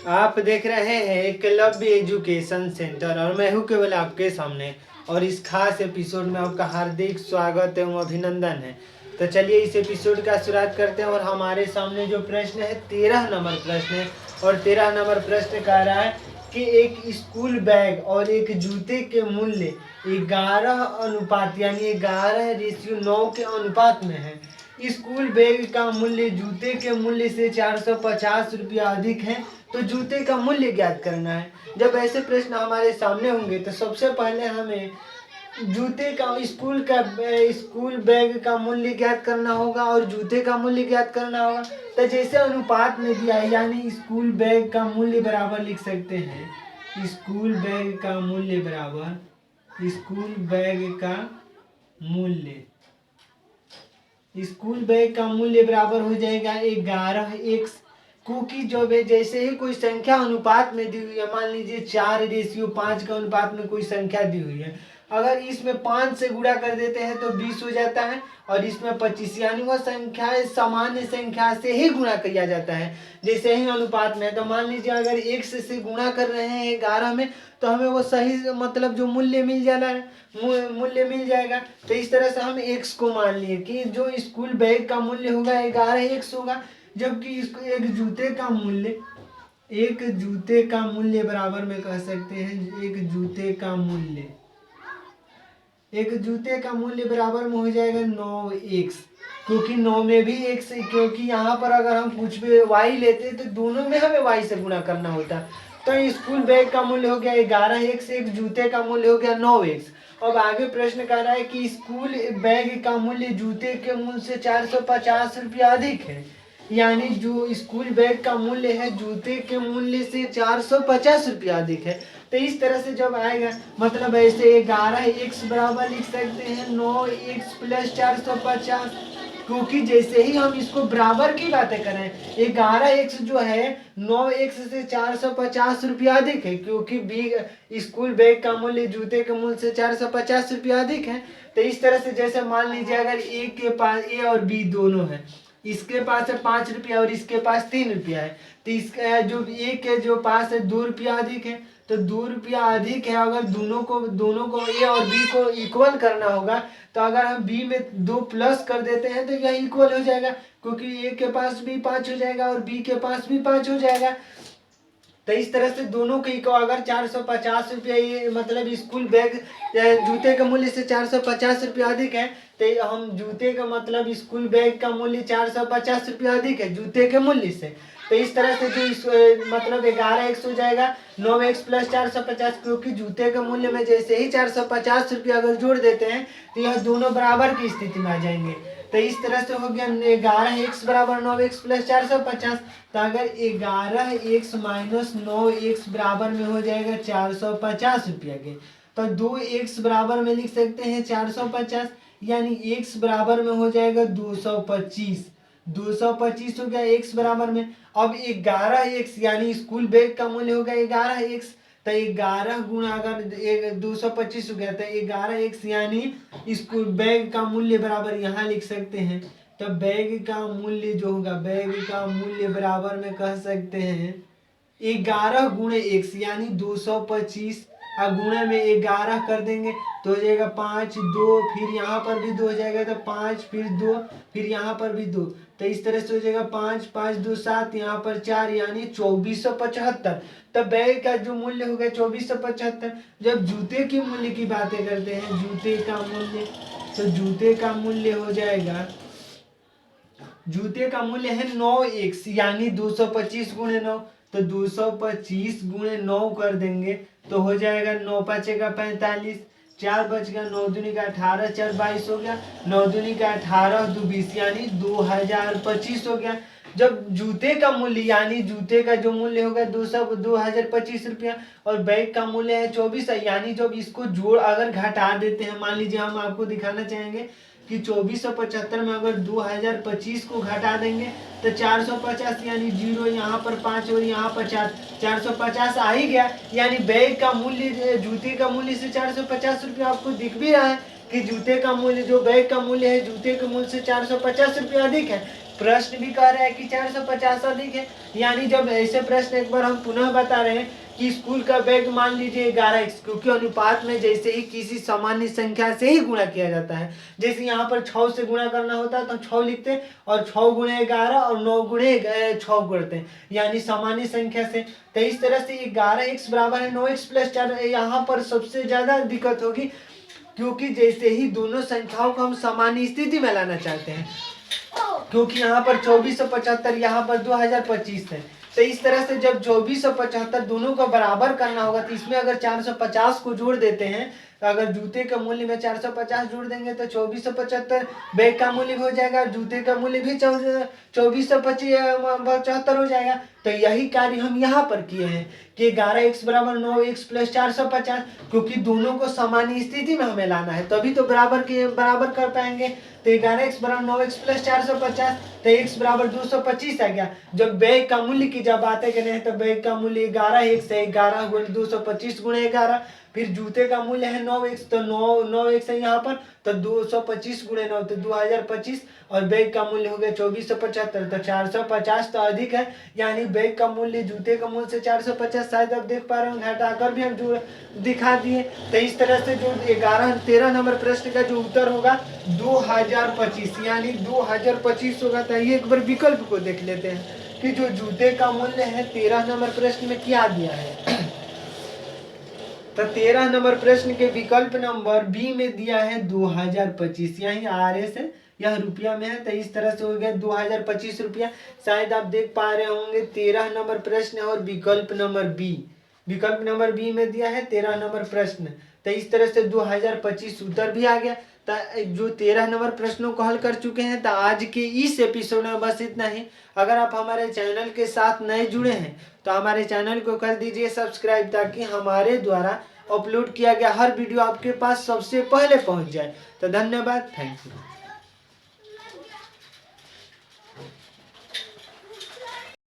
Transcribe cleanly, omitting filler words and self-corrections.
आप देख रहे हैं एकलव्य एजुकेशन सेंटर और मैं हूं केवल आपके सामने। और इस खास एपिसोड में आपका हार्दिक स्वागत एवं अभिनंदन है। तो चलिए इस एपिसोड का शुरुआत करते हैं। और हमारे सामने जो प्रश्न है 13 नंबर प्रश्न है। और 13 नंबर प्रश्न कह रहा है कि एक स्कूल बैग और एक जूते के मूल्य 11 अनुपात यानी 11:9 के अनुपात में है। स्कूल बैग का मूल्य जूते के मूल्य से 450 रुपया अधिक है, तो जूते का मूल्य ज्ञात करना है। जब ऐसे प्रश्न हमारे सामने होंगे तो सबसे पहले हमें जूते का स्कूल बैग का मूल्य ज्ञात करना होगा और जूते का मूल्य ज्ञात करना होगा। तो जैसे अनुपात में दिया है यानी स्कूल बैग का मूल्य बराबर लिख सकते हैं स्कूल बैग का मूल्य बराबर स्कूल बैग का मूल्य बराबर हो जाएगा 11x, क्योंकि जो है जैसे ही कोई संख्या अनुपात में दी हुई है, मान लीजिए 4:5 का अनुपात में कोई संख्या दी हुई है, अगर इसमें 5 से गुणा कर देते हैं तो 20 हो जाता है और इसमें 25, यानी वह संख्या सामान्य संख्या से ही गुणा किया जाता है जैसे ही अनुपात में। तो मान लीजिए अगर x से गुणा कर रहे हैं 11 में तो हमें वो सही मतलब जो मूल्य मिल जाएगा। तो इस तरह से हम x को मान लिए कि जो स्कूल बैग का मूल्य होगा 11x होगा, जबकि इसको एक जूते का मूल्य बराबर में कह सकते हैं एक जूते का मूल्य बराबर में हो जाएगा 9x, क्योंकि 9 में भी x, क्योंकि यहाँ पर अगर हम कुछ भी y लेते तो दोनों में हमें y से गुणा करना होता। तो स्कूल बैग का मूल्य हो गया 11x, एक जूते का मूल्य हो गया 9x। अब आगे प्रश्न कर रहा है कि स्कूल बैग का मूल्य जूते के मूल्य से 450 रुपया अधिक है, यानी जो स्कूल बैग का मूल्य है जूते के मूल्य से 450 रुपया अधिक है। तो इस तरह से जब आएगा मतलब ऐसे 11x बराबर लिख सकते हैं 9x प्लस 450, क्योंकि जैसे ही हम इसको बराबर की बातें करें 11x जो है 9x से 450 रुपया अधिक है, क्योंकि स्कूल बैग का मूल्य जूते के मूल्य से 450 रुपया अधिक है। तो इस तरह से जैसे मान लीजिए अगर ए के पास ए और बी दोनों है, इसके पास है 5 रुपया और इसके पास 3 रुपया है, तो इसका जो ए के जो पास है 2 रुपया अधिक है, तो 2 रुपया अधिक है। अगर दोनों को ए और बी को इक्वल करना होगा तो अगर हम बी में 2 प्लस कर देते हैं तो यह इक्वल हो जाएगा, क्योंकि ए के पास भी 5 हो जाएगा और बी के पास भी 5 हो जाएगा। तो इस तरह से दोनों के को अगर 450 रुपया ये मतलब स्कूल बैग जूते का मूल्य से 450 रुपया अधिक है, तो हम जूते का मतलब स्कूल बैग का मूल्य 450 रुपया अधिक है जूते के मूल्य से। तो इस तरह से जो मतलब 11x हो जाएगा 9x प्लस 450, क्योंकि जूते के मूल्य में जैसे ही 450 रुपया अगर जोड़ देते हैं तो यह दोनों बराबर की स्थिति में आ जाएंगे। तो इस तरह से हो गया 11x बराबर 9x प्लस 450। तो अगर 11x माइनस 9x बराबर में हो जाएगा 450 रुपया के, तो 2x बराबर में लिख सकते हैं 450, यानी x बराबर में हो जाएगा 225 हो गया x बराबर में। अब 11x यानी स्कूल बैग का मूल्य होगा 11x, तो 11 गुणा अगर 225 हो गया तो 11x यानी स्कूल बैग का मूल्य बराबर यहाँ लिख सकते हैं। तो बैग का मूल्य जो होगा बैग का मूल्य बराबर में कह सकते हैं 11 गुणे x यानी 225, और गुणे में 11 कर देंगे तो हो जाएगा 5 2, फिर यहाँ पर भी 2 हो जाएगा तो 5 फिर 2, फिर यहाँ पर भी 2, तो इस तरह से हो जाएगा 5 5 2 7, यहाँ पर 4 यानी 2475। तो बैग का जो मूल्य हो गया 2475। जब जूते के मूल्य की बातें करते हैं जूते का मूल्य, तो जूते का मूल्य हो जाएगा जूते का मूल्य है 9x यानी 225 गुणे 9, तो 225 गुणे 9 कर देंगे तो हो जाएगा 9 बचेगा 45, 4 बच गया, 9 दूनी का 18, 4 22 हो गया, 9 दूनी का 18 2 20 यानी 2025 हो गया। जब जूते का मूल्य यानी जूते का जो मूल्य होगा 2025 रुपया और बैग का मूल्य है 24, यानी जब इसको जोड़ अगर घटा देते हैं, मान लीजिए हम आपको दिखाना चाहेंगे कि 2475 में अगर 2025 को घटा देंगे तो 450 यानी 0, यहाँ पर 5 और यहाँ पर 450 आ ही गया, यानी बैग का मूल्य जूते का मूल्य से 450 रुपया आपको दिख भी रहा है कि जूते का मूल्य जो बैग का मूल्य है जूते के मूल्य से 450 रुपया अधिक है। प्रश्न भी कह रहा है कि 450 अधिक है। यानी जब ऐसे प्रश्न एक बार हम पुनः बता रहे हैं कि स्कूल का बैग मान लीजिए 11x, क्योंकि अनुपात में जैसे ही किसी सामान्य संख्या से ही गुणा किया जाता है। जैसे यहाँ पर 6 से गुणा करना होता है तो 6 लिखते हैं और 6 गुणे 11 और 9 गुणे 6 करते हैं, यानी सामान्य संख्या से। तो इस तरह से 11x बराबर है 9x प्लस 4। यहाँ पर सबसे ज्यादा दिक्कत होगी क्योंकि जैसे ही दोनों संख्याओं को हम सामान्य स्थिति में लाना चाहते हैं, क्योंकि यहाँ पर 2475 यहाँ पर 2025 है। तो इस तरह से जब 2475 दोनों को बराबर करना होगा तो इसमें अगर 450 को जोड़ देते हैं, तो अगर जूते का मूल्य में 450 जोड़ देंगे तो 2475 बैग का मूल्य हो जाएगा, जूते का मूल्य भी 2475 हो जाएगा। तो यही कार्य हम यहाँ पर किए हैं कि 11x बराबर 9x प्लस 450, क्योंकि दोनों को सामान्य स्थिति में हमें लाना है तभी तो बराबर कर पाएंगे। तो 11x बराबर 9x प्लस 450, तो x बराबर 225 आ गया। जब बैग का मूल्य की जब बातें करें तो बैग का मूल्य 11x है, 11 गुणे 225 गुणे 11। फिर जूते का मूल्य है 9x, तो 9x है यहाँ पर, तो 225 गुणे 9 तो 2025, और बैग का मूल्य हो गया 2475, तो 450 तो अधिक है, यानी बैग का मूल्य जूते का मूल्य से 450। शायद आप देख पा रहे हो, घटाकर भी हम जो दिखा दिए। तो इस तरह से जो 13 नंबर प्रश्न का जो उत्तर होगा 2025, यानी 2025 होगा। तो ये एक बार विकल्प को देख लेते हैं कि जो जूते का मूल्य है 13 नंबर प्रश्न में क्या दिया है। तो 13 नंबर प्रश्न के विकल्प नंबर बी में दिया है 2025, यही RS है, यह रुपया में है। तो इस तरह से हो गया 2025 रुपया। शायद आप देख पा रहे होंगे 13 नंबर प्रश्न और विकल्प नंबर बी में दिया है 13 नंबर प्रश्न। तो इस तरह से 2025 उत्तर भी आ गया। तो जो 13 नंबर प्रश्नों को हल कर चुके हैं। तो आज के इस एपिसोड में बस इतना ही। अगर आप हमारे चैनल के साथ नए जुड़े हैं तो हमारे चैनल को कर दीजिए सब्सक्राइब, ताकि हमारे द्वारा अपलोड किया गया हर वीडियो आपके पास सबसे पहले पहुंच जाए। तो धन्यवाद, थैंक यू।